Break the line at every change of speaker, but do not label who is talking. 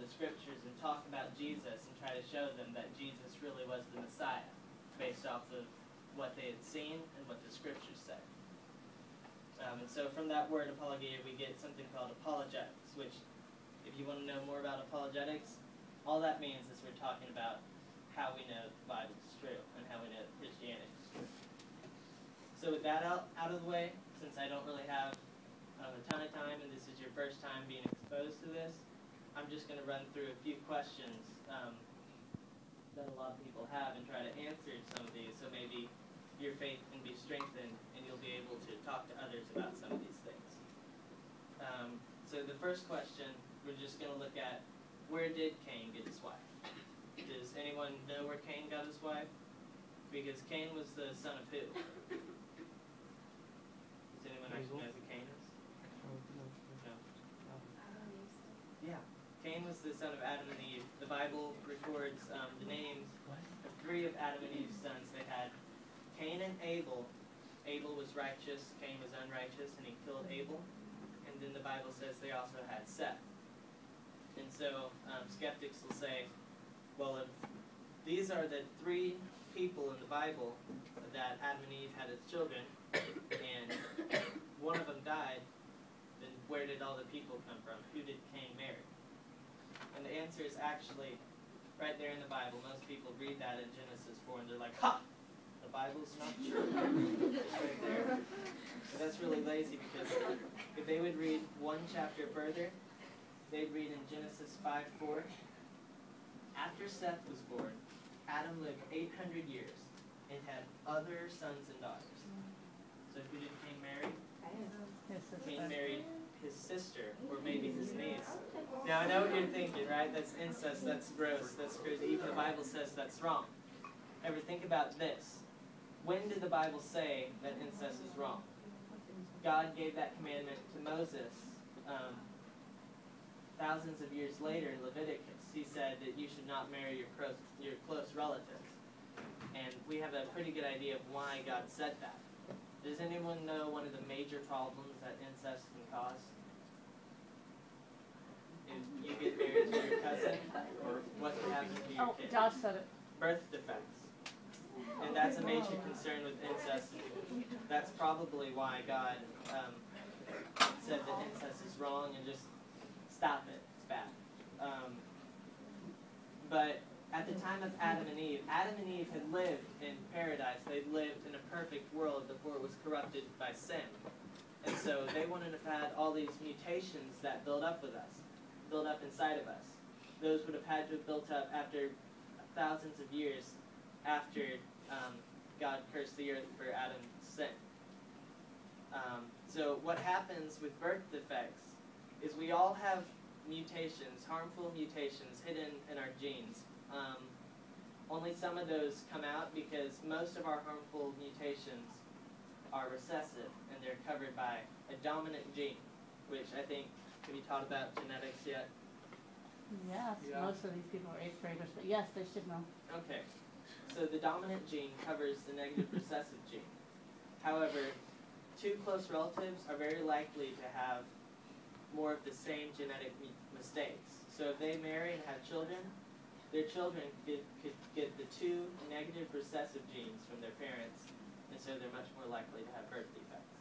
the scriptures and talk about Jesus and try to show them that Jesus really was the Messiah based off of what they had seen and what the scriptures said. And so from that word apologia, we get something called apologetics, which, if you want to know more about apologetics, all that means is we're talking about how we know the Bible is true and how we know Christianity is true. So with that out of the way, since I don't really have a ton of time and this is your first time being exposed to this, I'm just going to run through a few questions that a lot of people have and try to answer some of these, so maybe your faith can be strengthened and you'll be able to talk to others about some of these things. So the first question, we're just going to look at, where did Cain get his wife? Does anyone know where Cain got his wife? Because Cain was the son of who? Does anyone actually know who Cain is? No. Yeah. Cain was the son of Adam and Eve. The Bible records the names of 3 of Adam and Eve's sons. They had Cain and Abel. Abel was righteous, Cain was unrighteous, and he killed Abel. And then the Bible says they also had Seth. And so skeptics will say, well, if these are the 3 people in the Bible that Adam and Eve had as children, and one of them died, then where did all the people come from? Who did Cain marry? And the answer is actually right there in the Bible. Most people read that in Genesis 4 and they're like, ha! The Bible's not true. It's right there. But that's really lazy, because if they would read one chapter further, they'd read in Genesis 5:4, after Seth was born, Adam lived 800 years and had other sons and daughters. So who did Cain marry? Cain married his sister, or maybe his niece. Now I know what you're thinking, right? That's incest, that's gross, that's crazy. Even the Bible says that's wrong. However, think about this. When did the Bible say that incest is wrong? God gave that commandment to Moses thousands of years later in Leviticus. He said that you should not marry your close relatives. And we have a pretty good idea of why God said that. Does anyone know one of the major problems that incest can cause? If you get married to your cousin, or what can happen to your kid?
Josh said it.
Birth defects. And that's a major concern with incest. That's probably why God said that incest is wrong and just stop it. It's bad. But at the time of Adam and Eve had lived in paradise. They'd lived in a perfect world before it was corrupted by sin. And so they wouldn't have had all these mutations that build up inside of us. Those would have had to have built up after thousands of years after God cursed the earth for Adam's sin. So what happens with birth defects is we all have mutations, harmful mutations hidden in our genes. Only some of those come out because most of our harmful mutations are recessive and they're covered by a dominant gene, which I think, have you taught about genetics yet?
Yes, yeah. Most of these people are 8th graders, but yes, they should know.
Okay, so the dominant gene covers the negative recessive gene. However, 2 close relatives are very likely to have more of the same genetic mistakes. So if they marry and have children, their children could get the 2 negative recessive genes from their parents, and so they're much more likely to have birth defects.